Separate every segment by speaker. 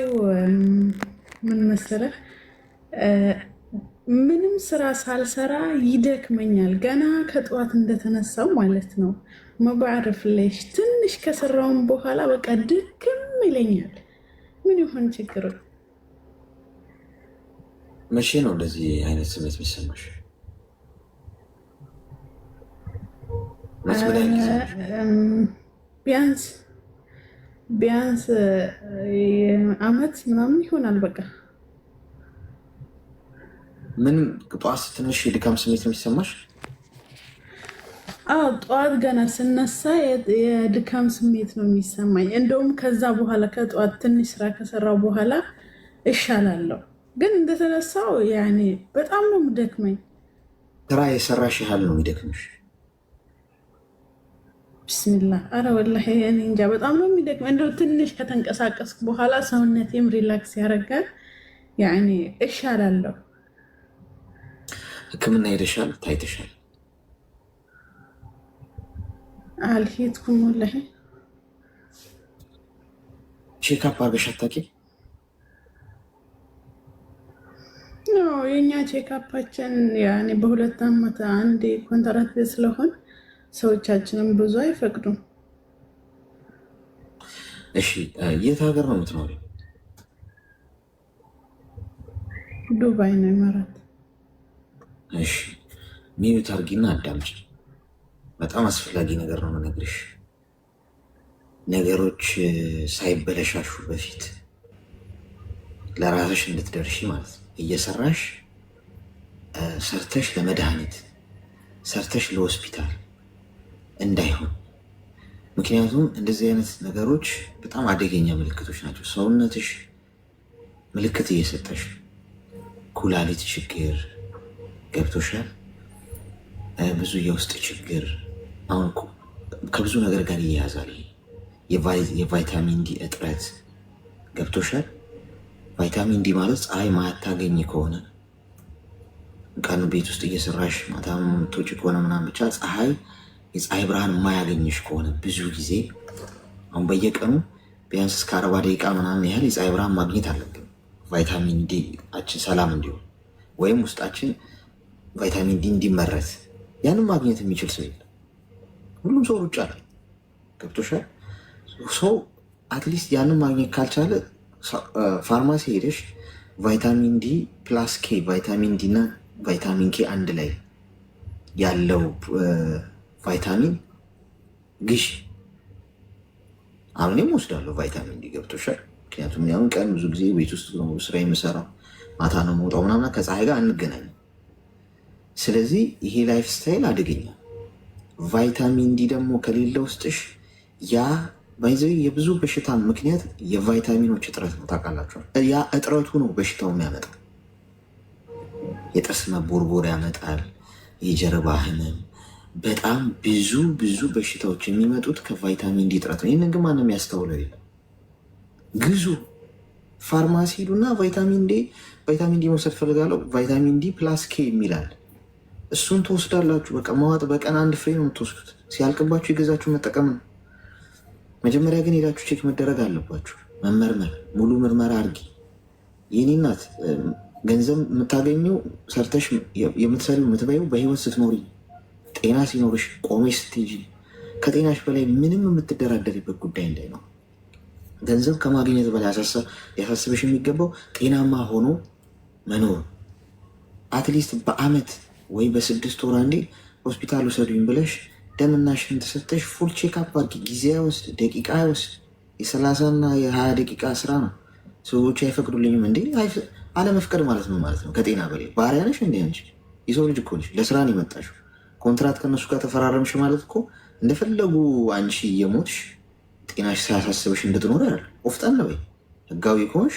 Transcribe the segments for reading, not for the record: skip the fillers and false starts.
Speaker 1: ጥያቄው ምን መሰለህ? ምንም ስራ ሳልሰራ ይደክመኛል ገና ከጠዋት እንደተነሳው ማለት ነው። መባረፍ ሌሽ ትንሽ ከሰራውን በኋላ በቃ ድክም ይለኛል። ምን ይሆን ችግሩ?
Speaker 2: መቼ ነው እንደዚህ አይነት ስሜት የሚሰማሽ?
Speaker 1: ቢያንስ ቢያንስ አመት ምናምን ይሆናል። በቃ
Speaker 2: ምን ጠዋት ትንሽ የድካም ስሜት ነው የሚሰማሽ?
Speaker 1: አዎ ጠዋት ገና ስነሳ የድካም ስሜት ነው የሚሰማኝ። እንደውም ከዛ በኋላ ከጠዋት ትንሽ ስራ ከሰራው በኋላ እሻላለሁ። ግን እንደተነሳው ያኔ በጣም ነው የምደክመኝ።
Speaker 2: ስራ የሰራሽ ያህል ነው የሚደክምሽ?
Speaker 1: ብስሚላ አረ ወላሂ እኔ እንጃ በጣም ነው የሚደክመኝ። እንደው ትንሽ ከተንቀሳቀስኩ በኋላ ሰውነቴም ሪላክስ ያደርጋል። ያኔ እሻላለሁ።
Speaker 2: ሕክምና ሄደሻል? ታይተሻል?
Speaker 1: አልሄድኩም ወላሂ።
Speaker 2: ቼክአፕ አድርገሽ አታውቂም?
Speaker 1: የእኛ ቼክአፓችን ያኔ በሁለት ዓመት አንድ ኮንትራት ቤት ስለሆን ሰዎቻችንም ብዙ አይፈቅዱም።
Speaker 2: እሺ የት ሀገር ነው የምትኖሪው?
Speaker 1: ዱባይ ነው ይመራት።
Speaker 2: እሺ ሚዩት አድርጊና አዳምጪ። በጣም አስፈላጊ ነገር ነው የምነግርሽ። ነገሮች ሳይበለሻሹ በፊት ለራስሽ እንድትደርሺ ማለት ነው። እየሰራሽ ሰርተሽ ለመድኃኒት ሰርተሽ ለሆስፒታል እንዳይሆን። ምክንያቱም እንደዚህ አይነት ነገሮች በጣም አደገኛ ምልክቶች ናቸው። ሰውነትሽ ምልክት እየሰጠሽ ኩላሊት ችግር ገብቶሻል፣ ብዙ የውስጥ ችግር፣ አሁን ከብዙ ነገር ጋር ይያያዛል። የቫይታሚን ዲ እጥረት ገብቶሻል። ቫይታሚን ዲ ማለት ፀሐይ ማታገኝ ከሆነ ቀን ቤት ውስጥ እየሰራሽ ማታ የምትወጪ ከሆነ ምናምን ብቻ የፀሐይ ብርሃን የማያገኝሽ ከሆነ ብዙ ጊዜ አሁን በየቀኑ ቢያንስ እስከ 40 ደቂቃ ምናምን ያህል የፀሐይ ብርሃን ማግኘት አለብን። ቫይታሚን ዲ አችን ሰላም እንዲሆን ወይም ውስጣችን ቫይታሚን ዲ እንዲመረት ያንን ማግኘት የሚችል ሰው የለም። ሁሉም ሰው ሩጫ ላይ ገብቶሻል። ሰው አትሊስት ያንን ማግኘት ካልቻለ ፋርማሲ ሄደሽ ቫይታሚን ዲ ፕላስ ኬ ቫይታሚን ዲ እና ቫይታሚን ኬ አንድ ላይ ያለው ቫይታሚን ግዢ። አሁንም ወስዳለሁ ቫይታሚን ዲ ገብቶሻል። ምክንያቱም ያሁን ቀን ብዙ ጊዜ ቤት ውስጥ ነው ስራ የምሰራው፣ ማታ ነው መውጣው ምናምን፣ ከፀሐይ ጋር አንገናኝም። ስለዚህ ይሄ ላይፍ ስታይል አደገኛ። ቫይታሚን ዲ ደግሞ ከሌለ ውስጥሽ ያ ባይዘው የብዙ በሽታ ምክንያት የቫይታሚኖች እጥረት ነው። ታውቃላችኋል። ያ እጥረቱ ነው በሽታው የሚያመጣ። የጥርስ መቦርቦር ያመጣል፣ የጀርባ ህመም፣ በጣም ብዙ በሽታዎች የሚመጡት ከቫይታሚን ዲ እጥረት ነው። ይህንን ግን ማንም ያስተውለው የለም። ግዙ፣ ፋርማሲ ሂዱና ቫይታሚን ዲ መውሰድ ፈልጋለሁ ቫይታሚን ዲ ፕላስ ኬ የሚላል እሱን ትወስዳላችሁ። በቃ መዋጥ፣ በቀን አንድ ፍሬ ነው የምትወስዱት። ሲያልቅባችሁ የገዛችሁ መጠቀም ነው። መጀመሪያ ግን ሄዳችሁ ቼክ መደረግ አለባችሁ። መመርመር፣ ሙሉ ምርመራ አድርጊ። የኔ እናት ገንዘብ የምታገኘው ሰርተሽ የምትሰሪው የምትበይው በህይወት ስትኖሪ፣ ጤና ሲኖርሽ፣ ቆመሽ ስትሄጂ፣ ከጤናሽ በላይ ምንም የምትደራደሪበት ጉዳይ እንዳይ ነው። ገንዘብ ከማግኘት በላይ ያሳስበሽ የሚገባው ጤናማ ሆኖ መኖር። አትሊስት በአመት ወይ በ6 ወር አንዴ ሆስፒታል ውሰዱኝ ብለሽ ደምና ሽንት ሰጥተሽ ፉል ቼክአፕ አድርጊ። ጊዜ አይወስድ፣ ደቂቃ አይወስድ። የ30 እና የ20 ደቂቃ ስራ ነው። ሰዎች አይፈቅዱልኝም እንዴ? አለመፍቀድ ማለት ነው ማለት ነው። ከጤና በላይ ባሪያ ነሽ እንዴ አንቺ? የሰው ልጅ እኮ ነሽ። ለስራ ነው የመጣሽው። ኮንትራት ከነሱ ጋር ተፈራረምሽ ማለት እኮ እንደፈለጉ አንቺ እየሞትሽ ጤናሽ ሳያሳስብሽ እንድትኖር ያለ ቆፍጠን ነው። ህጋዊ ከሆንሽ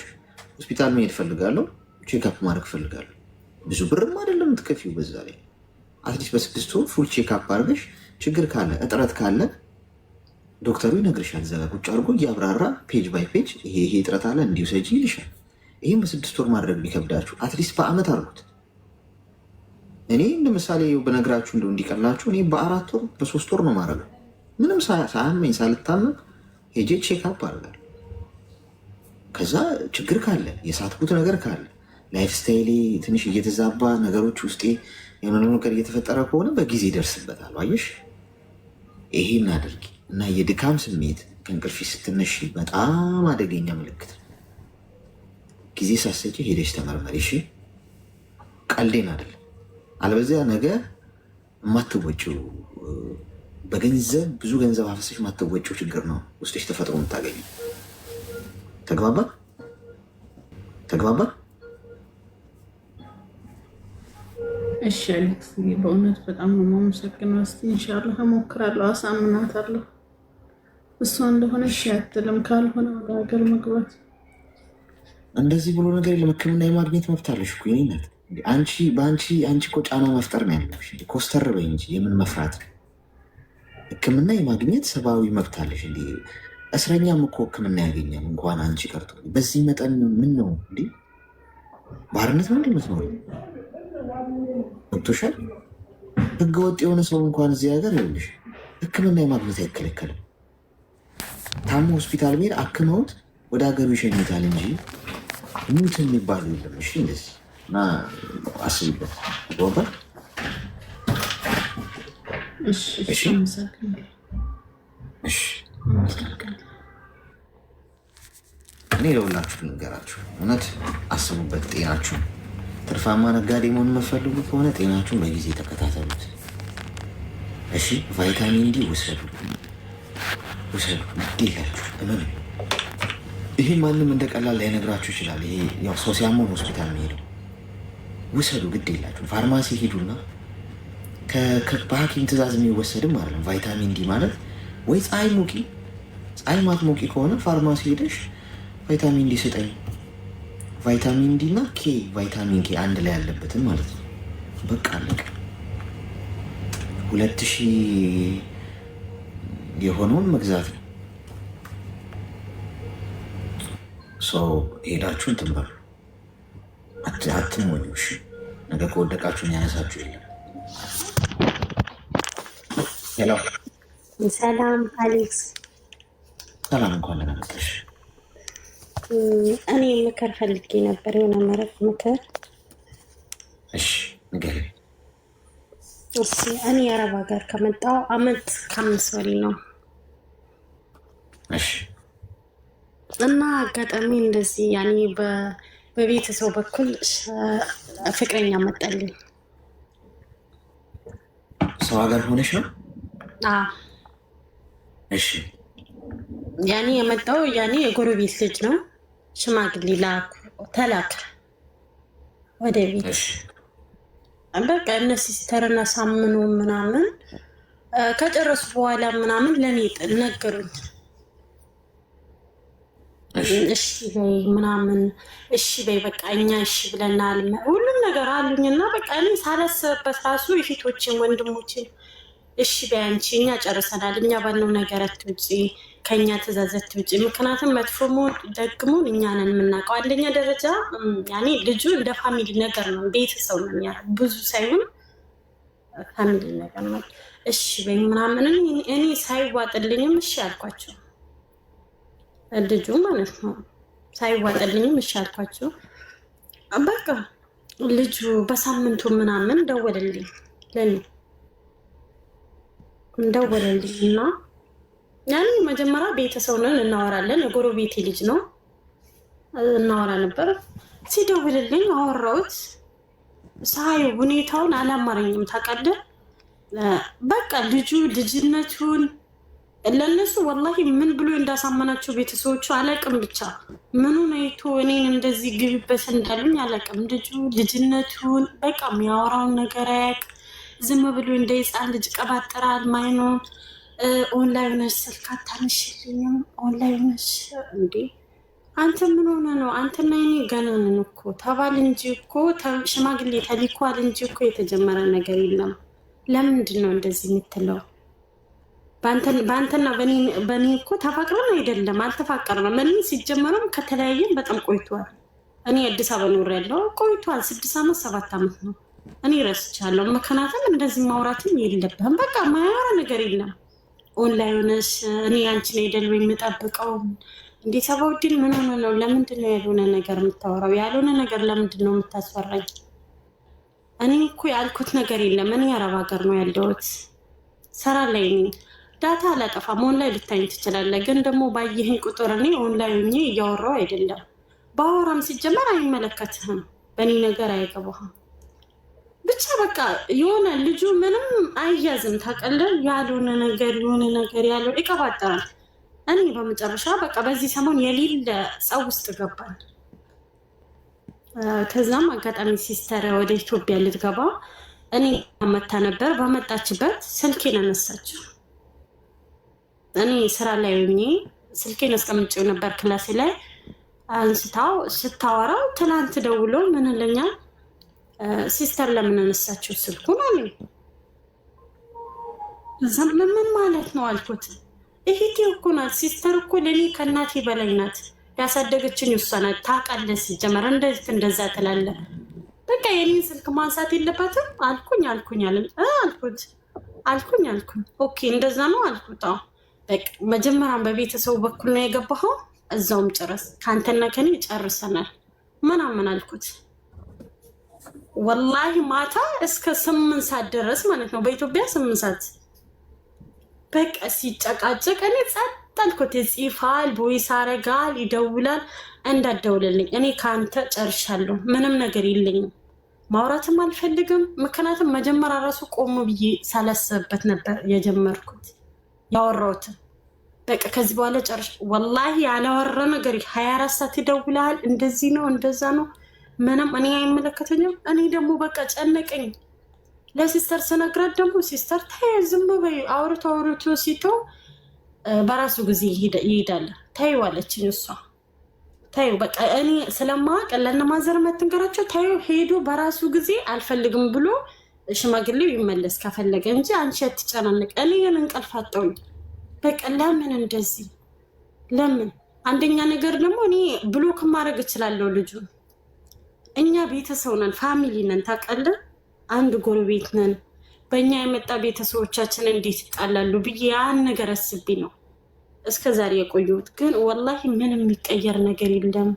Speaker 2: ሆስፒታል መሄድ ፈልጋለሁ፣ ቼክአፕ ማድረግ ፈልጋለሁ። ብዙ ብርም አይደለም የምትከፊው። በዛ ላይ አትሊስት በ6 ወር ፉል ቼክአፕ አድርገሽ ችግር ካለ እጥረት ካለ ዶክተሩ ይነግርሻል። እዛ ቁጭ አድርጎ እያብራራ ፔጅ ባይ ፔጅ ይሄ እጥረት አለ እንዲውሰጂ ይልሻል። ይህም በ6 ወር ማድረግ ቢከብዳችሁ አትሊስት በአመት አድርጉት። እኔ እንደ ምሳሌ በነግራችሁ እንደው እንዲቀላችሁ እኔ በ4 ወር በ3 ወር ነው ማድረግ። ምንም ሳያመኝ ሳልታመም ሄጄ ቼክአፕ አድርጋለሁ። ከዛ ችግር ካለ የሳትኩት ነገር ካለ ላይፍ ስታይሌ ትንሽ እየተዛባ ነገሮች ውስጤ የሆነ ነገር እየተፈጠረ ከሆነ በጊዜ ይደርስበታል። አየሽ፣ ይሄን አድርጊ እና የድካም ስሜት ከእንቅልፊ ስትነሺ በጣም አደገኛ ምልክት። ጊዜ ሳሰጪ ሄደሽ ተመርመሪ። እሺ፣ ቀልዴን አይደለም። አለበዚያ ነገ የማትወጪው በገንዘብ ብዙ ገንዘብ አፈሰሽ የማትወጪው ችግር ነው ውስጥሽ ተፈጥሮ የምታገኙ። ተግባባ?
Speaker 1: እሺ አሌክስ፣ በእውነት በጣም ነው የማመሰግነው። እስኪ ኢንሻላህ እሞክራለሁ፣ አሳምናታለሁ። እሷ እንደሆነ እሺ አትልም፣ ካልሆነ ወደ ሀገር መግባት።
Speaker 2: እንደዚህ ብሎ ነገር የለም። ሕክምና የማግኘት መብት አለሽ እኮ የእኔ እናት። አንቺ እኮ ጫና መፍጠር ነው ያለብሽ። ኮስተር በይ እንጂ የምን መፍራት ነው? ሕክምና የማግኘት ሰብአዊ መብት አለሽ። እንዲ እስረኛም እኮ ሕክምና ያገኛል። እንኳን አንቺ ቀርቶ በዚህ መጠን ምን ነው እንዲ ባርነት ነው እንዲ ምትኖር ገብቶሻል? ህገወጥ የሆነ ሰው እንኳን እዚህ ሀገር ይኸውልሽ ሕክምና የማግኘት አይከለከልም። ታሞ ሆስፒታል ቤት አክመውት ወደ ሀገሩ ይሸኙታል እንጂ ሙት የሚባሉ የለም። እሺ እንደዚህ እና አስቢበት ወበር እኔ ለሁላችሁ ልንገራችሁ፣ እውነት አስቡበት። ጤናችሁ ትርፋማ ነጋዴ መሆን የምትፈልጉ ከሆነ ጤናችሁን በጊዜ ተከታተሉት። እሺ፣ ቫይታሚን ዲ ውሰዱ፣ ግዴላችሁ። እመኑ። ይሄ ማንም እንደ ቀላል ላይነግራችሁ ይችላል። ይሄ ያው ሰው ሲያመው ሆስፒታል የሚሄደው ውሰዱ፣ ግዴላችሁ። ፋርማሲ ሂዱና በሐኪም ትእዛዝ የሚወሰድም አይደለም። ቫይታሚን ዲ ማለት ወይ ፀሐይ ሙቂ፣ ፀሐይ ማትሞቂ ከሆነ ፋርማሲ ሄደሽ ቫይታሚን ዲ ስጠኝ፣ ቫይታሚን ዲ እና ቫይታሚን ኬ አንድ ላይ ያለበትን ማለት ነው። በቃ አለቀ። 2000 የሆነውን መግዛት ነው። ሰው ሄዳችሁ እንትን በሉ፣ አትሞኙ። እሺ፣ ነገ ከወደቃችሁ ያነሳችሁ የለም። ሄሎ፣
Speaker 3: ሰላም አሌክስ።
Speaker 2: ሰላም፣ እንኳን ደህና መጣሽ።
Speaker 3: እኔ ምክር ፈልጌ ነበር፣ የሆነ መረጥ ምክር።
Speaker 2: እሺ፣ ንገሪኝ።
Speaker 3: እሺ፣ እኔ የአረብ ሀገር ከመጣሁ አመት ከ5 ወሬ ነው።
Speaker 2: እሺ።
Speaker 3: እና አጋጣሚ እንደዚህ ያኔ በቤተሰብ በኩል ፍቅረኛ መጣልኝ።
Speaker 2: ሰው ሀገር ሆነሽ ነው? እሺ።
Speaker 3: ያኔ የመጣው ያኔ የጎረቤት ልጅ ነው። ሽማግሌ ተላከ ወደ ቤት። በቃ እነሱ ሲተረና ሳምኑ ምናምን ከጨረሱ በኋላ ምናምን ለእኔ ነገሩኝ። እሺ በይ ምናምን፣ እሺ በይ በቃ እኛ እሺ ብለናል፣ ሁሉም ነገር አሉኝና በቃ እኔ ሳላስብበት ራሱ የፊቶችን ወንድሞችን እሺ በይ አንቺ እኛ ጨርሰናል፣ እኛ ባለው ነገር አትውጪ፣ ከእኛ ትእዛዝ አትውጪ። ምክንያቱም መጥፎ መሆን ደግሞን እኛ ነን የምናውቀው። አንደኛ ደረጃ ያኔ ልጁ እንደ ፋሚሊ ነገር ነው፣ ቤተሰብ ነው የሚያደርግ ብዙ ሳይሆን ፋሚሊ ነገር ነው። እሺ በይ ምናምን እኔ ሳይዋጥልኝም እሺ አልኳቸው። ልጁ ማለት ነው ሳይዋጥልኝም እሺ አልኳቸው። በቃ ልጁ በሳምንቱ ምናምን ደወለልኝ፣ ለኔ ደወለልኝ እና ያኔ መጀመሪያ ቤተሰብ ነን እናወራለን፣ የጎረቤቴ ልጅ ነው እናወራ ነበር። ሲደውልልኝ አወራሁት። ሳይ ሁኔታውን አላማረኝም ታውቃለህ። በቃ ልጅነቱን ለነሱ ወላሂ ምን ብሎ እንዳሳመናቸው ቤተሰቦቹ አላቅም። ብቻ ምኑን አይቶ እኔን እንደዚህ ግቢበት እንዳሉኝ አላቅም። ልጅነቱን በቃ የሚያወራውን ነገር አያቅ። ዝም ብሎ እንደ ሕፃን ልጅ ቀባጥራል። ማይኖን ኦንላይነሽ ስልክ አታነሽልኝም፣ ኦንላይነሽ እንዴ አንተ ምን ሆነ ነው? አንተና እኔ ገና ነን እኮ ተባል እንጂ እኮ ሽማግሌ ተሊኳል እንጂ እኮ የተጀመረ ነገር የለም። ለምንድን ነው እንደዚህ የምትለው? በአንተና በእኔ እኮ ተፋቅረን አይደለም፣ አልተፋቀርንም። እኔ ሲጀመረም ከተለያየን በጣም ቆይቷል። እኔ አዲስ አበባ ኖር ያለው ቆይቷል፣ 6 ዓመት 7 ዓመት ነው። እኔ ረስቻለሁ። ምክንያቱም እንደዚህ ማውራትም የለብህም። በቃ ማያወራ ነገር የለም። ኦንላይን ሆነሽ እኔ አንቺን አይደለም የምጠብቀው እንዴ ሰባውዲን ምን ሆነ ነው? ለምንድን ነው ያልሆነ ነገር የምታወራው? ያልሆነ ነገር ለምንድን ነው የምታስፈራኝ? እኔ እኮ ያልኩት ነገር የለም። እኔ አረብ ሀገር ነው ያለሁት፣ ስራ ላይ ነኝ። ዳታ አላጠፋም። ኦንላይን ልታኝ ትችላለህ፣ ግን ደግሞ ባየህኝ ቁጥር እኔ ኦንላይን ሆኜ እያወራው አይደለም። በአወራም ሲጀመር አይመለከትህም፣ በእኔ ነገር አይገባህም። ብቻ በቃ የሆነ ልጁ ምንም አያዝም ታውቃለህ። ያልሆነ ነገር የሆነ ነገር ያለው ይቀባጠራል። እኔ በመጨረሻ በቃ በዚህ ሰሞን የሌለ ጸብ ውስጥ ገባል። ከዛም አጋጣሚ ሲስተር ወደ ኢትዮጵያ ልትገባ እኔ መታ ነበር። በመጣችበት ስልኬን አነሳችው። እኔ ስራ ላይ ሆኜ ስልኬን አስቀምጬው ነበር ክላሴ ላይ። አንስታው ስታወራው ትናንት ደውሎ ምን ይለኛል፣ ሲስተር ለምን አነሳችው ስልኩን አለኝ። ምን ማለት ነው አልኩት። እህቴ እኮ ናት፣ ሲስተር እኮ ለእኔ ከእናቴ በላይ ናት። ያሳደገችን እሷ ናት። ታውቃለህ፣ ሲጀመር እንደዛ ትላለህ። በቃ የኔን ስልክ ማንሳት የለባትም አልኩኝ አልኩኝ። ኦኬ እንደዛ ነው አልኩት። አዎ በቃ መጀመሪያም በቤተሰቡ በኩል ነው የገባኸው፣ እዛውም ጨረስ፣ ከአንተና ከኔ ጨርሰናል ምናምን አልኩት። ወላሂ ማታ እስከ 8 ሰዓት ድረስ ማለት ነው፣ በኢትዮጵያ 8 ሰዓት በቃ ሲጨቃጨቅ እኔ ጸጥ አልኩት። ይጽፋል፣ ቦይስ ያረጋል፣ ይደውላል። እንዳትደውልልኝ እኔ ከአንተ ጨርሻለሁ፣ ምንም ነገር የለኝም፣ ማውራትም አልፈልግም። ምክንያቱም መጀመሪያ ራሱ ቆሞ ብዬ ሳላስብበት ነበር የጀመርኩት ያወራሁትን። በቃ ከዚህ በኋላ ጨርሽ። ወላሂ ያላወራ ነገር 24 ሰዓት ይደውላል። እንደዚህ ነው እንደዛ ነው፣ ምንም እኔ አይመለከተኝም። እኔ ደግሞ በቃ ጨነቀኝ። ለሲስተር ስነግራት ደግሞ ሲስተር ተይ ዝም በይ፣ አውርቶ ሲተው በራሱ ጊዜ ይሄዳል። ተይው አለችኝ እሷ። ተይው በቃ እኔ ስለማወቅ ለነማዘር መትንገራቸው ተይው፣ ሄዶ በራሱ ጊዜ አልፈልግም ብሎ ሽማግሌው ይመለስ ከፈለገ እንጂ አንቺ አትጨናነቅ። እኔ ግን እንቅልፍ አጣሁኝ። በቃ ለምን እንደዚህ ለምን? አንደኛ ነገር ደግሞ እኔ ብሎክ ማድረግ እችላለሁ ልጁን። እኛ ቤተሰብ ነን፣ ፋሚሊ ነን ታውቃለህ። አንድ ጎረቤት ነን። በእኛ የመጣ ቤተሰቦቻችን እንዴት ይጣላሉ ብዬ ያን ነገር አስቤ ነው እስከ ዛሬ የቆየሁት። ግን ወላሂ ምንም የሚቀየር ነገር የለም፣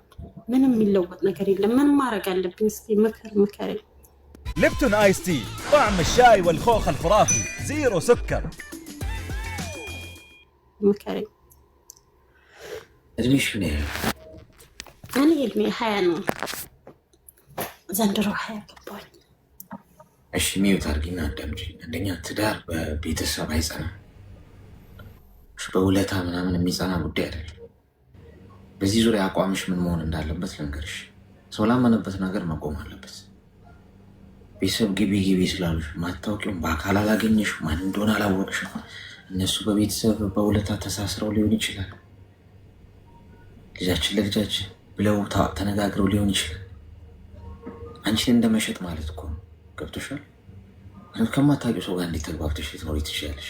Speaker 3: ምንም የሚለወጥ ነገር የለም። ምን ማድረግ አለብኝ? እስኪ ምከረኝ።
Speaker 4: ليبتون آيس تي، طعم الشاي والخوخ الخرافي، زيرو سكر.
Speaker 3: ምከረኝ።
Speaker 2: እድሜሽ ምን ያህል?
Speaker 3: እኔ እድሜ 20 ነው። ዘንድሮ 20 ገባኝ።
Speaker 2: እሺ ሚዩት አድርጊና አዳምጪኝ። አንደኛ ትዳር በቤተሰብ አይጸናም፣ በውለታ ምናምን የሚጸና ጉዳይ አይደለም። በዚህ ዙሪያ አቋምሽ ምን መሆን እንዳለበት ልንገርሽ። ሰው ላመነበት ነገር መቆም አለበት። ቤተሰብ ግቢ ስላሉሽ ማታወቂውም በአካል አላገኘሽ፣ ማን እንደሆነ አላወቅሽም። እነሱ በቤተሰብ በውለታ ተሳስረው ሊሆን ይችላል። ልጃችን ለልጃችን ብለው ተነጋግረው ሊሆን ይችላል። አንቺን እንደመሸጥ ማለት እኮ ነው። ገብቶሻል? ከማታውቂው ሰው ጋር እንዴት ተግባብተሽ ልትኖሪ ትችላለሽ?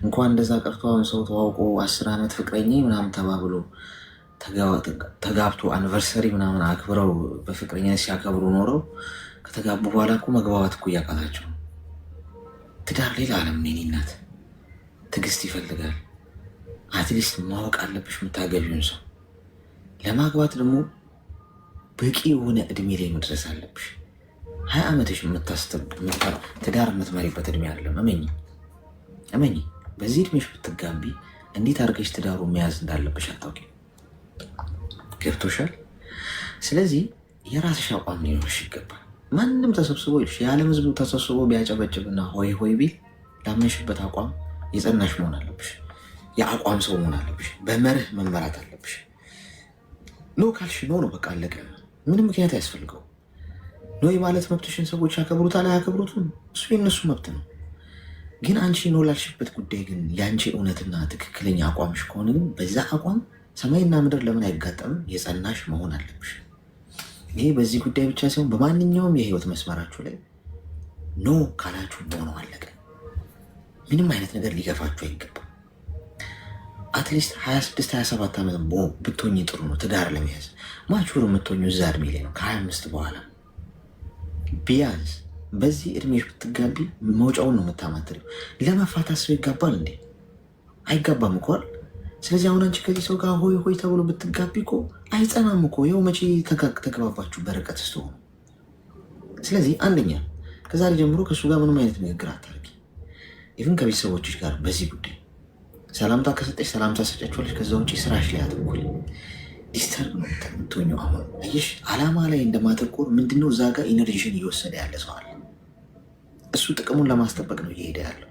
Speaker 2: እንኳን እንደዛ ቀርቶ አሁን ሰው ተዋውቆ 10 ዓመት ፍቅረኛ ምናምን ተባብሎ ተጋብቶ አኒቨርሰሪ ምናምን አክብረው በፍቅረኛ ሲያከብሩ ኖረው ከተጋቡ በኋላ እኮ መግባባት እኮ እያቃታቸው ነው። ትዳር ሌላ ዓለም ነው። የኔ እናት ትዕግስት ይፈልጋል። አትሊስት ማወቅ አለብሽ የምታገቢውን ሰው። ለማግባት ደግሞ በቂ የሆነ እድሜ ላይ መድረስ አለብሽ። 20 ዓመትሽ ትዳር የምትመሪበት እድሜ አይደለም። እመኚ። በዚህ እድሜሽ ብትጋቢ እንዴት አድርገሽ ትዳሩ መያዝ እንዳለብሽ አታውቂም። ገብቶሻል? ስለዚህ የራስሽ አቋም ሊኖርሽ ይገባል። ማንም ተሰብስቦ ይልሽ የዓለም ሕዝቡ ተሰብስቦ ቢያጨበጭብና ሆይ ሆይ ቢል ላመንሽበት አቋም የጸናሽ መሆን አለብሽ። የአቋም ሰው መሆን አለብሽ። በመርህ መመራት አለብሽ። ኖ ካልሽ ኖ ነው፣ በቃ አለቀ። ምንም ምክንያት አያስፈልገው። ኖ ማለት መብትሽን ሰዎች ያከብሩታል አያከብሩትም፣ እሱ የነሱ መብት ነው። ግን አንቺ ኖ ላልሽበት ጉዳይ ግን የአንቺ እውነትና ትክክለኛ አቋምሽ ከሆነ ግን በዛ አቋም ሰማይና ምድር ለምን አይጋጠምም? የጸናሽ መሆን አለብሽ። ይሄ በዚህ ጉዳይ ብቻ ሳይሆን በማንኛውም የህይወት መስመራችሁ ላይ ኖ ካላችሁ ኖ ነው፣ አለቀ። ምንም አይነት ነገር ሊገፋችሁ አይገባም። አትሊስት 26-27 ዓመት ብትሆኝ ጥሩ ነው ትዳር ለመያዝ። ማቹር የምትሆኙ እዛ እድሜ ላይ ነው፣ ከ25 በኋላ ቢያንስ። በዚህ እድሜሽ ብትጋቢ መውጫውን ነው የምታማትሪው። ለመፋታት ሰው ይጋባል እንዴ? አይጋባም እኮ። ስለዚህ አሁን አንቺ ከዚህ ሰው ጋር ሆይ ሆይ ተብሎ ብትጋቢ እኮ አይጸናም እኮ። ይኸው መቼ ተግባባችሁ በርቀት ስትሆኑ። ስለዚህ አንደኛ ከዛሬ ጀምሮ ከእሱ ጋር ምንም አይነት ንግግር አታርጊ። ኢቭን ከቤተሰቦችሽ ጋር በዚህ ጉዳይ ሰላምታ ከሰጠች ሰላምታ ሰጫችኋለች። ከዛ ውጭ ስራሽ ላይ አትኩሪ። ዲስተርብ ነው የምትሆኘው። አሁን አየሽ አላማ ላይ እንደማተኮር ምንድነው እዛ ጋር ኢነርጂሽን እየወሰደ ያለ ሰው አለ። እሱ ጥቅሙን ለማስጠበቅ ነው እየሄደ ያለው።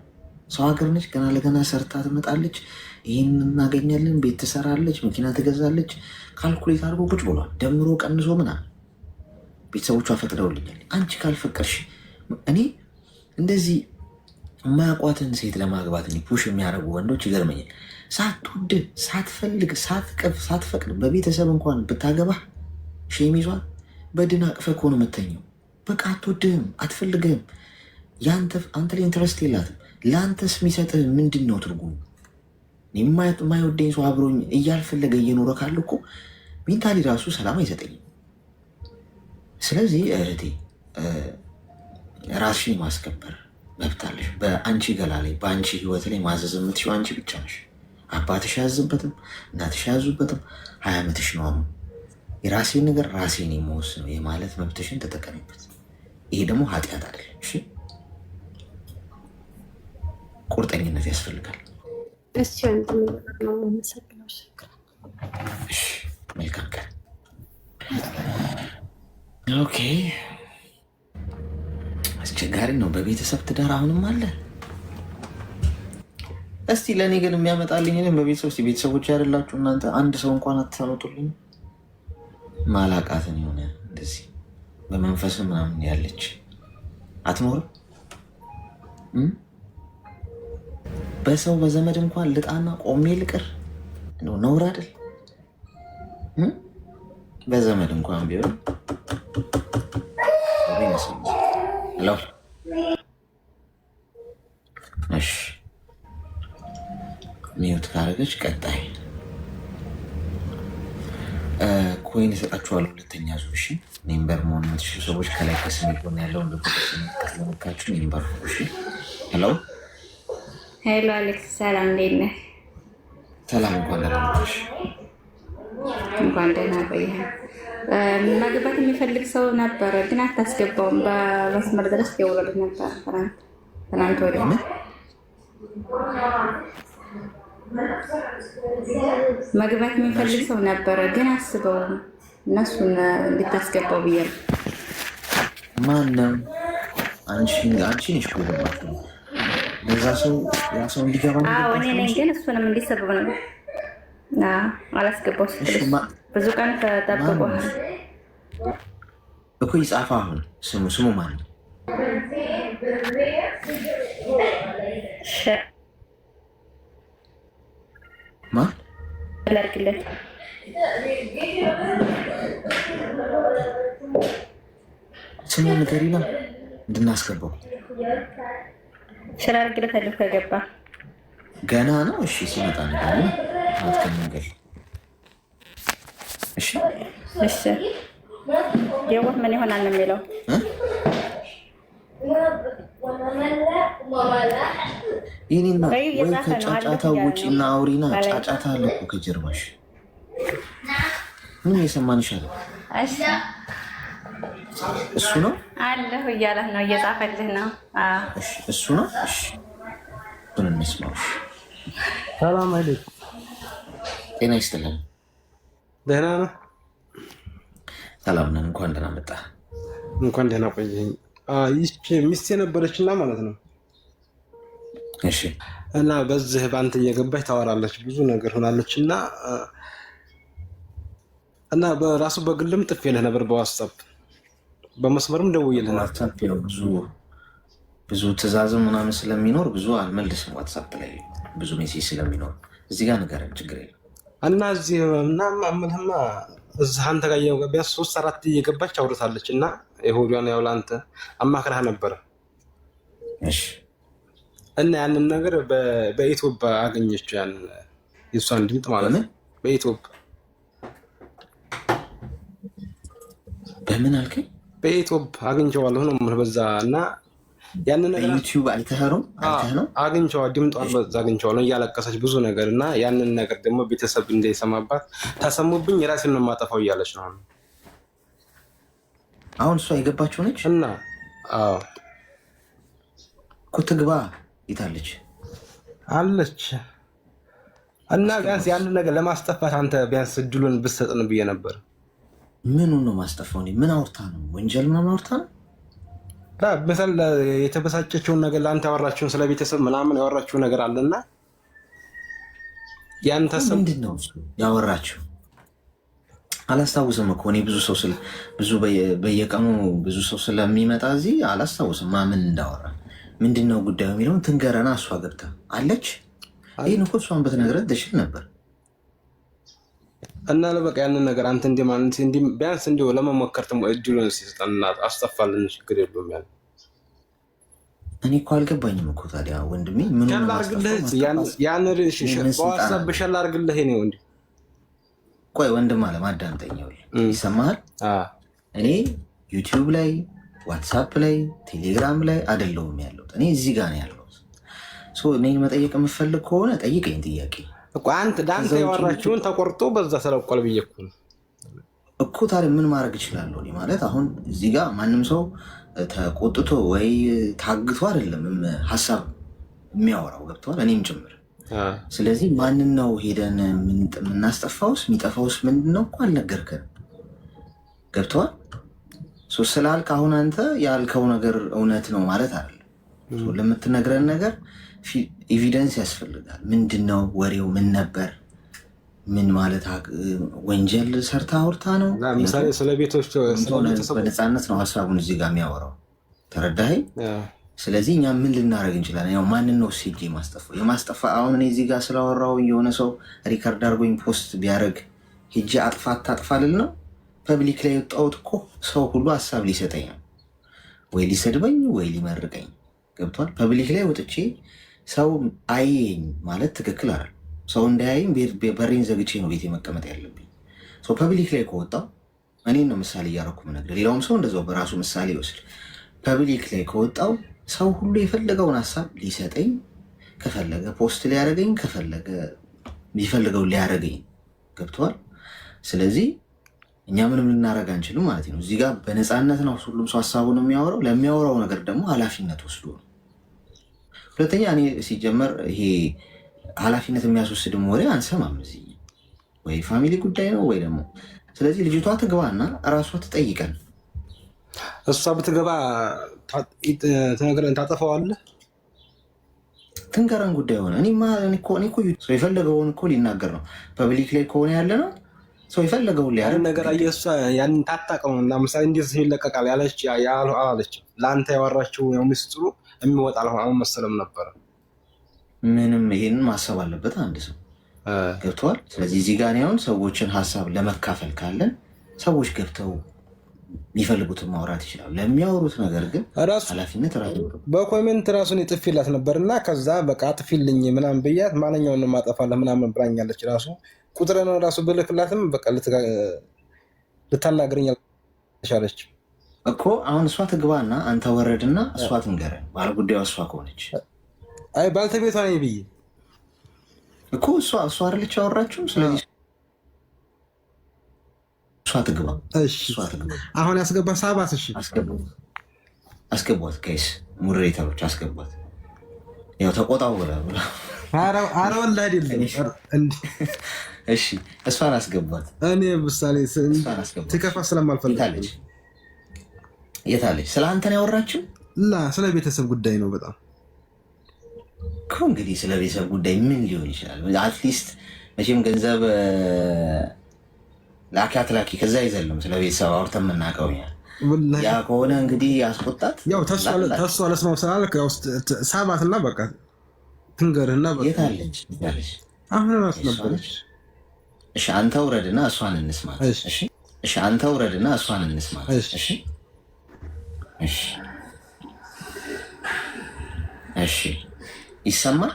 Speaker 2: ሰው ሀገር ነች፣ ገና ለገና ሰርታ ትመጣለች፣ ይህን እናገኛለን፣ ቤት ትሰራለች፣ መኪና ትገዛለች። ካልኩሌት አድርጎ ቁጭ ብሏል፣ ደምሮ ቀንሶ ምናምን። ቤተሰቦቿ ፈቅደውልኛል። አንቺ ካልፈቀድሽ እኔ እንደዚህ የማያውቋትን ሴት ለማግባት ፑሽ የሚያደርጉ ወንዶች ይገርመኛል። ሳትወድ ሳትፈልግ ሳትፈቅድ በቤተሰብ እንኳን ብታገባ ሼም ይዟል። በድን አቅፈህ እኮ ነው የምተኘው። በቃ አትወድህም፣ አትፈልግህም። አንተ ላይ ኢንትረስት የላትም። ለአንተስ የሚሰጥህ ምንድን ነው ትርጉሙ? የማይወደኝ ሰው አብሮኝ እያልፈለገ እየኖረ ካለ እኮ ሜንታሊ ራሱ ሰላም አይሰጠኝም። ስለዚህ እህቴ ራስሽን ማስከበር መብታለሽ። በአንቺ ገላ ላይ በአንቺ ህይወት ላይ ማዘዝ የምትሽው አንቺ ብቻ ነሽ። አባትሽ ያዝበትም እናትሽ ያዙበትም 20 ዓመትሽ ነው። አሁን የራሴን ነገር ራሴን የመወስነው የማለት መብትሽን ተጠቀሚበት። ይሄ ደግሞ ኃጢአት አይደለም። እሺ ቁርጠኝነት ያስፈልጋል። መልካም ቀን። ኦኬ አስቸጋሪ ነው። በቤተሰብ ትዳር አሁንም አለ። እስቲ ለእኔ ግን የሚያመጣልኝ ቤተሰቦች ያደላችሁ እናንተ አንድ ሰው እንኳን አትሰኑጡልኝ። ማላቃትን የሆነ እንደዚህ በመንፈስ ምናምን ያለች አትኖርም። በሰው በዘመድ እንኳን ልጣና ቆሜ ልቅር ነውር አይደል? በዘመድ እንኳን ቢሆን እሺ ሚዩት ካረገች ቀጣይ ኮይን ይሰጣችኋል። ሁለተኛ ዙር እሺ። ሜምበር መሆን የምትችሉ ሰዎች ከላይ ከስም ይሆን ያለውን ልቦለካችሁ ሜምበር ሆኑ። እሺ ሄሎ
Speaker 5: ሄሎ አሌክስ ሰላም፣ እንዴት ነህ?
Speaker 2: ሰላም፣ እንኳን ደህና መጣሽ።
Speaker 5: እንኳን ደህና ቆየህ። ማግባት የሚፈልግ ሰው ነበረ ግን አታስገባውም። በመስመር ድረስ ደውሎልህ ነበር ትናንት ወዲያ። ማግባት የሚፈልግ ሰው ነበረ ግን አስበው እነሱን እንድታስገባው ብያለሁ።
Speaker 2: ማነው? አንቺ ነሽ ማለት ነው። ለዛ ሰው ያ ሰው እንዲገባ ነው።
Speaker 5: እኔ ነኝ ግን እሱንም እንዲሰበብ ነው። አላስገባው ስትል ብዙ ቀን ተጠብቋል
Speaker 2: እኮ ይጻፋ። አሁን ስሙ ማን ነው? ማን
Speaker 5: ላድርግለት?
Speaker 2: ስሙ ንገሪና እንድናስገባው።
Speaker 5: ሽራ አድርግለታለሁ ከገባ
Speaker 2: ገና ነው። እሺ ሲመጣ ነገር አትከምንገል። እሺ
Speaker 5: እሺ የዋህ ምን ይሆናል ነው የሚለው።
Speaker 2: ይህኔና ወይ ከጫጫታው ውጭና አውሪና ጫጫታ አለ እኮ ከጀርባሽ። ምን የሰማንሽ አለ? እሱ ነው
Speaker 5: አለሁ እያለህ ነው፣ እየጻፈልህ ነው።
Speaker 2: እሱ ነው። እሺ ምን እንስማው።
Speaker 6: ሰላም አለይኩም።
Speaker 2: ጤና ይስጥልን።
Speaker 6: ደህና ነህ?
Speaker 2: ሰላም ነን። እንኳን ደህና መጣ።
Speaker 6: እንኳን ደህና ቆየኝ። ይህች ሚስት የነበረችና ማለት ነው።
Speaker 2: እሺ።
Speaker 6: እና በዚህ በአንተ እየገባች ታወራለች፣ ብዙ ነገር ሆናለች። እና በራሱ በግልም ጥፌልህ ነበር፣ በዋትስአፕ በመስመርም ደውዬልህ ነበር።
Speaker 2: ብዙ ትዕዛዝም ምናምን ስለሚኖር ብዙ አልመልስም። ዋትስአፕ ላይ ብዙ ሜሴጅ ስለሚኖር እዚህ ጋር ንገረን፣ ችግር የለም።
Speaker 6: እና እዚህ ምናምንህማ እዚህ አንተ ጋር ቢያንስ 3-4 እየገባች አውርታለች። እና የሆዷን ያው ለአንተ አማክራህ ነበረ።
Speaker 2: እሺ።
Speaker 6: እና ያንን ነገር በኢትዮጵያ አገኘችው፣ ያን የእሷን ድምፅ ማለት ነው። በኢትዮጵያ
Speaker 2: በምን አልከኝ?
Speaker 6: በኢትዮጵያ አግኝቼዋለሁ ነው የምልህ በዛ። እና ያንን ነገር
Speaker 2: ዩቲዩብ አይተህ ነው
Speaker 6: አግኝቼዋለሁ። ድምጧን በዛ አግኝቼዋለሁ እያለቀሰች ብዙ ነገር እና ያንን ነገር ደግሞ ቤተሰብ እንዳይሰማባት ተሰሙብኝ የራሴን ነው የማጠፋው እያለች ነው
Speaker 2: አሁን እሷ የገባችው ነች
Speaker 6: እና
Speaker 2: እኮ ትግባ ይታለች
Speaker 6: አለች እና ቢያንስ ያንን ነገር ለማስጠፋት አንተ ቢያንስ እድሉን ብትሰጥን ብዬ ነበር።
Speaker 2: ምኑን ነው ማስጠፋው? ምን አውርታ ነው? ወንጀል ምናምን አውርታ ነው?
Speaker 6: በሰል የተበሳጨችውን ነገር ለአንተ ያወራችውን ስለ ቤተሰብ ምናምን ያወራችው ነገር አለና ያን ተሰብ
Speaker 2: ምንድን ነው ያወራችው? አላስታውስም እኮ እኔ ብዙ በየቀኑ ብዙ ሰው ስለሚመጣ እዚህ አላስታውስም ማምን እንዳወራ ምንድን ነው ጉዳዩ የሚለውን ትንገረና እሷ ገብታ አለች። ይህን እኮ እሷን ብትነግረን ትችል ነበር።
Speaker 6: እና ለበቃ ያንን ነገር አንተ ቢያንስ እንዲሁ ለመሞከር እድሉን ሲሰጠንና አስጠፋልን ችግር የለውም ያለ
Speaker 2: እኔ እኮ አልገባኝም እኮ ታዲያ ወንድሜ ምን
Speaker 6: ያን በዋትሳፕ ሸል አድርግልህ ኔ ወንድ
Speaker 2: ቆይ ወንድም አለማዳምጠኛው ይሰማሃል? እኔ ዩቲዩብ ላይ ዋትሳፕ ላይ ቴሌግራም ላይ አይደለሁም ያለሁት እኔ እዚህ ጋር ነው ያለሁት። እኔን መጠየቅ የምፈልግ ከሆነ ጠይቀኝ ጥያቄ
Speaker 6: አንተ ዳንተ ያወራችሁን ተቆርጦ በዛ ተለቋል ብዬ
Speaker 2: እኮ ታዲያ ምን ማድረግ እችላለሁ? ማለት አሁን እዚህ ጋር ማንም ሰው ተቆጥቶ ወይ ታግቶ አይደለም ሀሳብ የሚያወራው ገብተዋል፣ እኔም ጭምር። ስለዚህ ማንን ነው ሄደን የምናስጠፋውስ? የሚጠፋውስ ምንድን ነው እኮ አልነገርከንም። ገብተዋል ስላልክ አሁን አንተ ያልከው ነገር እውነት ነው ማለት አይደለም። ለምትነግረን ነገር ኤቪደንስ ያስፈልጋል። ምንድን ነው ወሬው? ምን ነበር? ምን ማለት ወንጀል ሰርታ አውርታ ነው?
Speaker 6: ለምሳሌ ስለ ቤቶች
Speaker 2: በነፃነት ነው ሀሳቡን እዚህ ጋር የሚያወራው። ተረዳኸኝ? ስለዚህ እኛ ምን ልናደርግ እንችላለን? ያው ማንን ነው ሴጅ የማስጠፋ አሁን እኔ እዚህ ጋር ስላወራው የሆነ ሰው ሪከርድ አድርጎኝ ፖስት ቢያደርግ ሄጄ አጥፋ አታጥፋ ልል ነው? ፐብሊክ ላይ የወጣሁት እኮ ሰው ሁሉ ሀሳብ ሊሰጠኝ ነው፣ ወይ ሊሰድበኝ ወይ ሊመርቀኝ። ገብቷል? ፐብሊክ ላይ ወጥቼ ሰው አየኝ ማለት ትክክል አይደል። ሰው እንዳያይኝ በሬን ዘግቼ ነው ቤቴ መቀመጥ ያለብኝ። ፐብሊክ ላይ ከወጣው እኔን ነው ምሳሌ እያደረኩ የምነግርህ። ሌላውም ሰው እንደዛው በራሱ ምሳሌ ይወስድ። ፐብሊክ ላይ ከወጣው ሰው ሁሉ የፈለገውን ሀሳብ ሊሰጠኝ፣ ከፈለገ ፖስት ሊያደርገኝ፣ ከፈለገ ሊፈልገው ሊያደርገኝ። ገብቷል? ስለዚህ እኛ ምንም ልናደርግ አንችልም ማለት ነው። እዚህ ጋር በነፃነት ነው ሁሉም ሰው ሀሳቡን የሚያወራው። ለሚያወራው ነገር ደግሞ ኃላፊነት ወስዶ ነው። ሁለተኛ እኔ ሲጀመር ይሄ ኃላፊነት የሚያስወስድም ወሬ አንሰማም እዚህ። ወይ ፋሚሊ ጉዳይ ነው ወይ ደግሞ ስለዚህ ልጅቷ ትግባና እራሷ ትጠይቀን።
Speaker 6: እሷ ብትገባ ትነግረን ታጠፋዋለህ።
Speaker 2: ትንገረን ጉዳይ ሆነ። እኔ የፈለገውን እኮ ሊናገር ነው። ፐብሊክ ላይ ከሆነ ያለ ነው ሰው የፈለገውን ሊያደርግ
Speaker 6: ነገር ያንን ታጣቀሙ። ለምሳሌ እንዴት ይለቀቃል ያለች አላለች። ለአንተ ያወራችው ሚስጥሩ የሚወጣ አሁን መሰለም ነበረ።
Speaker 2: ምንም ይሄንን ማሰብ አለበት አንድ ሰው። ገብተዋል። ስለዚህ እዚህ ጋር አሁን ሰዎችን ሀሳብ ለመካፈል ካለን ሰዎች ገብተው የሚፈልጉትን ማውራት ይችላሉ። ለሚያወሩት ነገር ግን ኃላፊነት
Speaker 6: በኮሜንት ራሱን የጥፊላት ነበር እና ከዛ በቃ ጥፊልኝ ምናምን ብያት ማንኛውን ማጠፋለህ ምናምን ብላኛለች። ራሱ ቁጥርን ራሱ ብልክላትም በቃ ልታናግረኝ አልቻለች
Speaker 2: እኮ። አሁን እሷ ትግባና አንተ ወረድና እሷ ትንገረን። ባለጉዳዩ እሷ ከሆነች
Speaker 6: አይ ባልተቤቷ ነኝ ብዬ
Speaker 2: እኮ እሷ አይደለች ያወራችሁ። ስለዚህ እሷ ትግባ።
Speaker 6: አሁን ያስገባ ሳባት። እሺ
Speaker 2: አስገቧት። ጋይስ ሙሬታዎች አስገቧት። ያው ተቆጣው ብላ
Speaker 6: ኧረ ወላሂ አይደለም።
Speaker 2: እሺ እሷን አስገቧት።
Speaker 6: እኔ ምሳሌ ትከፋ ስለማልፈልግ
Speaker 2: የታለች? ስለ አንተ ነው ያወራችሁ?
Speaker 6: ስለ ቤተሰብ ጉዳይ ነው በጣም
Speaker 2: እኮ። እንግዲህ ስለ ቤተሰብ ጉዳይ ምን ሊሆን ይችላል? አትሊስት መቼም ገንዘብ ላኪ ከዛ አይዘልም። ስለ ቤተሰብ አውርተን የምናውቀው ያ ከሆነ እንግዲህ ያስቆጣት።
Speaker 6: ያው ተሷ ለስማው ስላልክ ሳባትና በቃ ትንገርህና
Speaker 2: የታለች?
Speaker 6: አሁን ነበረች።
Speaker 2: እሺ አንተ ውረድና እሷን እንስማት። እሺ አንተ ውረድና እሷን እንስማት። እሺ ይሰማል?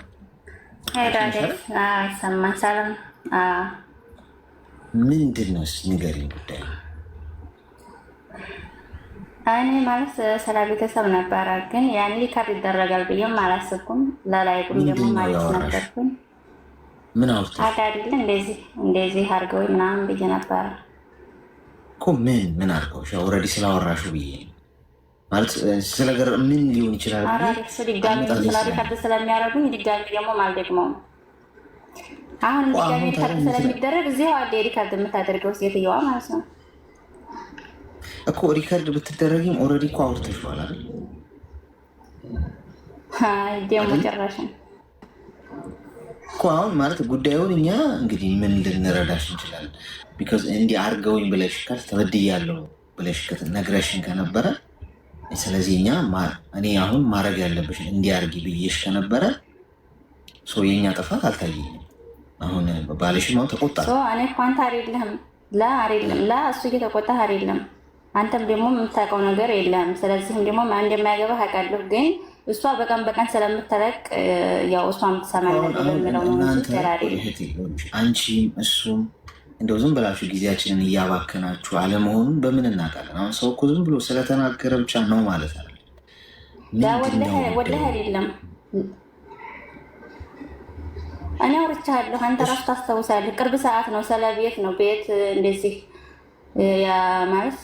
Speaker 5: ይሰማል። ሰላም
Speaker 2: ምንድን ነው ንገሪኝ ጉዳይ።
Speaker 5: እኔ ማለት ስለ ቤተሰብ ነበረ፣ ግን ያኔ ሪከርድ ይደረጋል ብዬም አላስብኩም። ለላይቁም ደግሞ ማለት ነበርኩኝ።
Speaker 2: ምን አውርተሽ
Speaker 5: አይደል እንደዚህ አድርገው ምናምን ብዬ ነበረ
Speaker 2: እኮ። ምን አድርገውሽ? ኦልሬዲ ስላወራሽው ብዬ ማለት ስለገር ምን ሊሆን ይችላል?
Speaker 5: ድጋሚ ሪከርድ ስለሚያደርጉኝ ድጋሚ ደግሞ አልደግመውም። አሁን ድጋሚ ሪከርድ ስለሚደረግ እዚሁ አለ ሪከርድ የምታደርገው ሴትየዋ ማለት ነው
Speaker 2: እኮ። ሪከርድ ብትደረግም ኦልሬዲ እኮ አውርተሽዋል አይደል?
Speaker 5: ደግሞ ጭራሽ
Speaker 2: እኮ አሁን ማለት ጉዳዩን እኛ እንግዲህ ምን ልንረዳሽ እንችላለን? ቢካዝ እንዲህ አድርገውኝ ብለሽ ተበድያለሁ ብለሽ ነግረሽን ከነበረ ስለዚህ እኔ አሁን ማድረግ ያለብሽ እንዲያርጊ ብዬሽ ከነበረ የኛ ጥፋት አልታየኝም። አሁን ባልሽም አሁን ተቆጣ።
Speaker 5: እኔ እኮ አንተ አይደለህም እሱ እየተቆጣ አይደለም። አንተም ደግሞ የምታውቀው ነገር የለም። ስለዚህም ደግሞ እንደማያገባህ አውቃለሁ። ግን እሷ በቀን ስለምትለቅ ያው እሷ የምትሰማለት በምለው ነው እንጂ
Speaker 2: አንቺም እሱም እንደው ዝም ብላችሁ ጊዜያችንን እያባከናችሁ አለመሆኑን በምን እናውቃለን? አሁን ሰው እኮ ዝም ብሎ ስለተናገረ ብቻ ነው ማለት አለ።
Speaker 5: ወላሂ አይደለም። እኔ አውርቻለሁ። አንተ ራሱ ታስታውሳለህ። ቅርብ ሰዓት ነው፣ ስለ ቤት ነው። ቤት እንደዚህ ማለት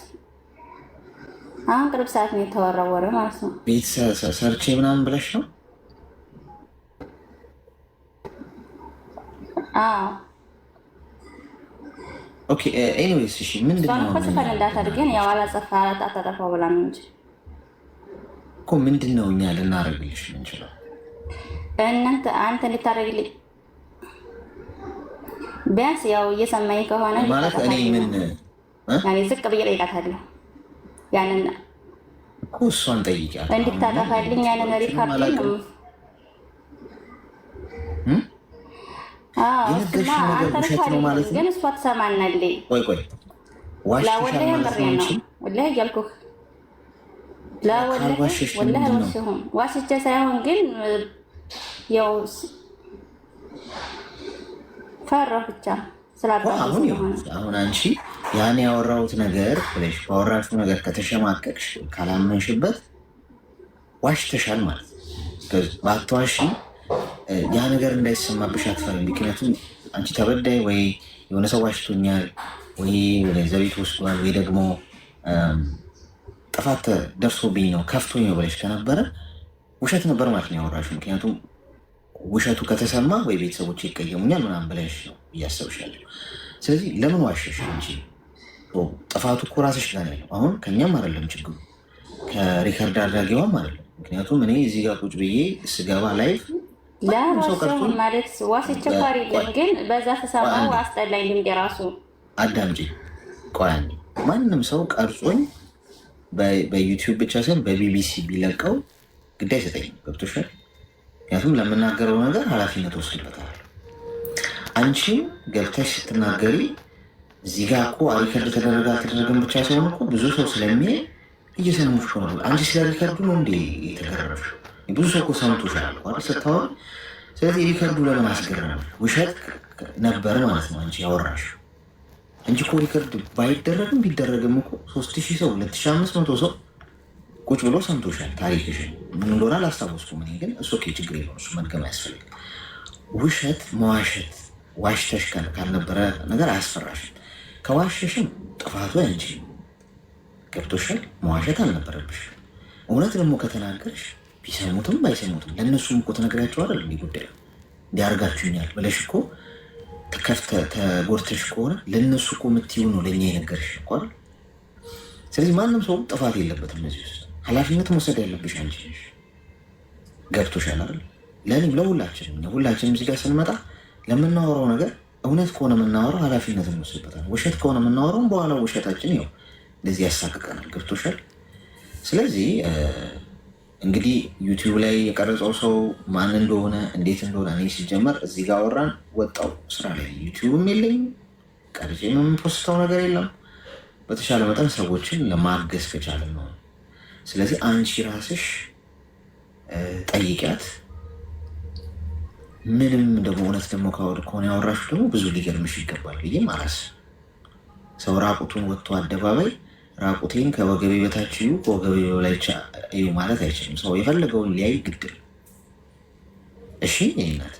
Speaker 5: አሁን ቅርብ ሰዓት ነው የተወረወረ ማለት ነው።
Speaker 2: ቤት ሰርቼ ምናምን ብለሽ ነው?
Speaker 5: አዎ
Speaker 2: ኦኬ። ኤኒዌይስ እሺ፣ ምንድን ነው
Speaker 5: ጽፈን እንዳታድርገን ያው አታጠፋው ብላ ነው እንጂ
Speaker 2: እኮ ምንድን ነው እኛ ልናደርግልሽ የምንችለው?
Speaker 5: አንተ እንድታደርግልኝ ቢያንስ ያው እየሰማኝ ከሆነ
Speaker 2: ማለት እኔ
Speaker 5: ዝቅ ብዬ እጠይቃታለሁ። ያንን
Speaker 2: እኮ እሷን ጠይቂያት
Speaker 5: እንድታጠፋልኝ ያንን ሪካርድ ነው። ግን እሷ ትሰማናለች።
Speaker 2: ቆይ
Speaker 5: ወላሂ ምሬ ነው ወላሂ እያልኩህ ወላሂ ዋሽቼ ሳይሆን ግን ያው ፈራሁ ብቻ
Speaker 2: አሁን አንቺ ያን ያወራሁት ነገር ብለሽ ባወራሽው ነገር ከተሸማቀቅሽ ካላመንሽበት ዋሽተሻል ማለት ነው። ባትዋሺ ያ ነገር እንዳይሰማብሽ አትፈሪም። ምክንያቱም አንቺ ተበዳይ ወይ የሆነ ሰው ዋሽቶኛል ወይ ወደ ዘቤት ወስዷል ወይ ደግሞ ጥፋት ደርሶብኝ ነው ከፍቶኝ ነው ብለሽ ከነበረ ውሸት ነበር ማለት ነው ያወራሽው። ምክንያቱም ውሸቱ ከተሰማ ወይ ቤተሰቦች ይቀየሙኛል ምናምን ብለሽ ነው እያሰብሻለሁ። ስለዚህ ለምን ዋሸሽ እንጂ ጥፋቱ እኮ ራስሽ ጋር ያለው። አሁን ከኛም አይደለም ችግሩ ከሪከርድ አድራጊዋም አይደለም። ምክንያቱም እኔ እዚህ ጋር ቁጭ ብዬ ስገባ ላይ
Speaker 5: ማለት ዋስቼ ኳሪ ግን በዛ ተሰማው አስጠላኝ። ልምድ የራሱ
Speaker 2: አዳምጪ። ቆይ ማንም ሰው ቀርጾኝ በዩቲዩብ ብቻ ሳይሆን በቢቢሲ ቢለቀው ግድ አይሰጠኝም። ገብቶሻል? ምክንያቱም ለምናገረው ነገር ኃላፊነት ወስድበታል። አንቺም ገብተሽ ስትናገሪ እዚህ ጋር እኮ ሪከርድ ተደረገ አልተደረገም ብቻ ሳይሆን እኮ ብዙ ሰው ስለሚያይ እየሰሙሽ ሆነ። አንቺ ስለ ሪከርዱ ነው እንዴ የተገረመሽ? ብዙ ሰው እኮ ሰምቶሻል አይደል ስታወሪ። ስለዚህ ሪከርዱ ለምን አስገረመ? ውሸት ነበር ማለት ነው አንቺ ያወራሽ እንጂ እኮ ሪከርድ ባይደረግም ቢደረግም እኮ 3000 ሰው 2500 ሰው ቁጭ ብሎ ሰምቶሻል። ታሪክሽን ምን እንደሆነ አላስታወስኩም እኔ ግን እሱ ችግር የለውም፣ እሱ መድገም አያስፈልግም። ውሸት መዋሸት ዋሽተሽ ካልነበረ ነገር አያስፈራሽም። ከዋሸሽም ጥፋቱ አንቺ ገብቶሻል። መዋሸት አልነበረብሽ። እውነት ደግሞ ከተናገርሽ ቢሰሙትም ባይሰሙትም ለእነሱም እኮ ተነግራቸው አይደል እንዲህ ጉዳዩ እንዲያርጋችሁኛል ብለሽ እኮ ተጎድተሽ ከሆነ ለእነሱ እኮ የምትይው ነው ለእኛ የነገርሽ እኮ አይደል። ስለዚህ ማንም ሰው ጥፋት የለበትም። እነዚህ ውስጥ ኃላፊነት መውሰድ ያለብሽ አንቺ ነሽ። ገብቶሻል አይደል? ለእኔም ሁላችንም እዚህ ጋር ስንመጣ ለምናወራው ነገር እውነት ከሆነ የምናወራው ኃላፊነት እንወስድበታል። ውሸት ከሆነ የምናወራው በኋላ ውሸታችን ያው እንደዚህ ያሳቅቀናል። ገብቶሻል? ስለዚህ እንግዲህ ዩቲዩብ ላይ የቀረጸው ሰው ማን እንደሆነ እንዴት እንደሆነ እኔ ሲጀመር እዚህ ጋር አወራን ወጣው ስራ ላይ ዩቲዩብም የለኝም ቀርጬ የምፖስተው ነገር የለም። በተሻለ መጠን ሰዎችን ለማገዝ ከቻለን ነው። ስለዚህ አንቺ ራስሽ ጠይቂያት። ምንም ደግሞ እውነት ደግሞ ከሆነ ያወራሽው ደግሞ ብዙ ሊገርምሽ ይገባል ብዬ ማለት ሰው ራቁቱን ወጥቶ አደባባይ ራቁቴን ከወገቤ በታች እዩ ከወገቤ በላይ እዩ ማለት አይችልም። ሰው የፈለገውን ሊያይ ግድል። እሺ ይናት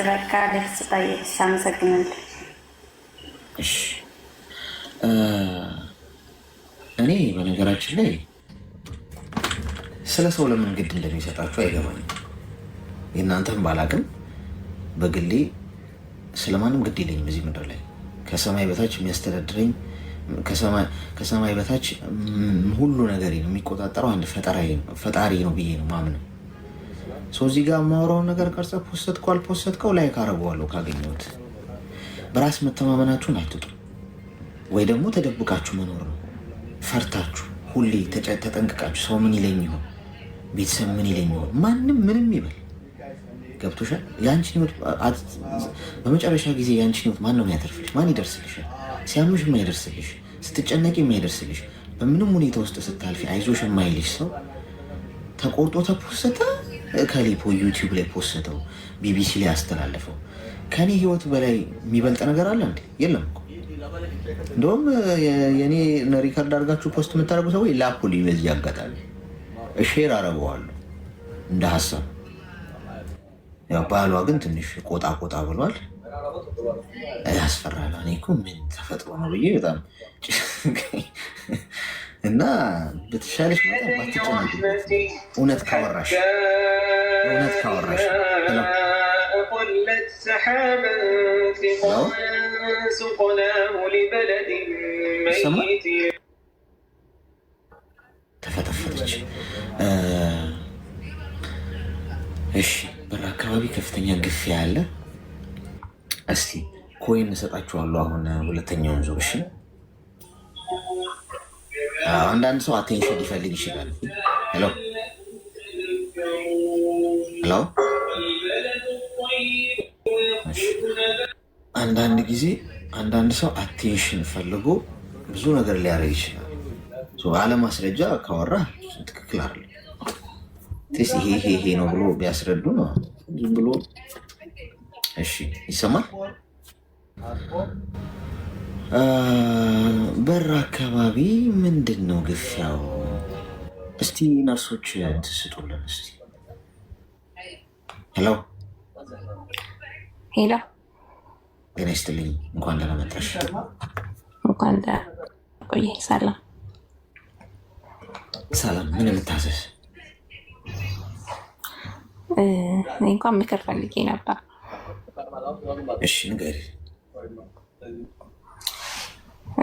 Speaker 5: በቃ ልብስ ጠይቅሽ። አመሰግናለሁ።
Speaker 2: እሺ እኔ በነገራችን ላይ ስለ ሰው ለምን ግድ እንደሚሰጣችሁ አይገባኝም። የእናንተም ባላቅም በግሌ ስለማንም ግድ የለኝም። በዚህ ምድር ላይ ከሰማይ በታች የሚያስተዳድረኝ ከሰማይ በታች ሁሉ ነገር ነው የሚቆጣጠረው አንድ ፈጣሪ ነው ብዬ ነው ማምነው። ሰው እዚህ ጋር የማወራውን ነገር ቀርጸ ፖስተትከው አልፖስተትከው ላይ ካረገዋለሁ ካገኘሁት። በራስ መተማመናችሁን አትጡ፣ ወይ ደግሞ ተደብቃችሁ መኖር ነው። ፈርታችሁ ሁሌ ተጠንቅቃችሁ ሰው ምን ይለኝ ይሆን፣ ቤተሰብ ምን ይለኝ ይሆን፣ ማንም ምንም ይበል። ገብቶሻል? የአንቺን ህይወት በመጨረሻ ጊዜ የአንቺን ህይወት ማን ነው የሚያተርፍልሽ? ማን ይደርስልሻል? ሲያምሽ የማይደርስልሽ፣ ስትጨነቂ የማይደርስልሽ፣ በምንም ሁኔታ ውስጥ ስታልፊ አይዞሽ የማይልሽ ሰው ተቆርጦ ተፖሰተ ከሊፖ ዩቲዩብ ላይ ፖስተው ቢቢሲ ላይ አስተላለፈው ከኔ ህይወት በላይ የሚበልጥ ነገር አለ እንዴ? የለም እኮ። እንደውም የኔ ሪከርድ አድርጋችሁ ፖስት የምታደርጉ ሰዎች ላኩሊ። በዚህ አጋጣሚ ሼር አረገዋለሁ እንደ ሀሳብ። ያው ባሏ ግን ትንሽ ቆጣ ብሏል። ያስፈራል። እኔ እኮ ምን ተፈጥሮ ነው ብዬ በጣም እና በተሻለሽ መጠን ባትጨናቂ። እውነት ካወራሽ ተፈተፈተች። እሺ በር አካባቢ ከፍተኛ ግፊያ አለ። እስቲ ኮይን እሰጣችኋለሁ አሁን ሁለተኛውን ዙር። እሺ አንዳንድ ሰው አቴንሽን ሊፈልግ ይችላል። ሄሎ አንዳንድ ጊዜ አንዳንድ ሰው አቴንሽን ፈልጎ ብዙ ነገር ሊያደርግ ይችላል። አለማስረጃ ካወራ ትክክል አይደለም። ይሄ ነው ብሎ ቢያስረዱ ነው ዝም ብሎ። እሺ ይሰማል። በር አካባቢ ምንድን ነው ግፊያው? እስቲ ነርሶች ትስጡልን እስቲ። ሄሎ ጤና ይስጥልኝ። እንኳን ደህና መጣሽ።
Speaker 7: እንኳን ደህና ቆየህ።
Speaker 2: ሰላም። ምን የምታዘዝ?
Speaker 7: እኔ እንኳን ምክር ፈልጌ ነበር።
Speaker 2: እሺ ንገሪ።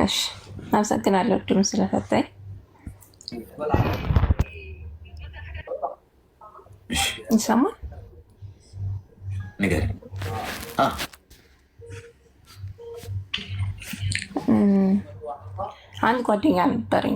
Speaker 7: እሺ አመሰግናለሁ እድሉን ስለሰጠኝ። ይሰማል?
Speaker 2: ንገሪ።
Speaker 7: አንድ ጓደኛ ነበረኝ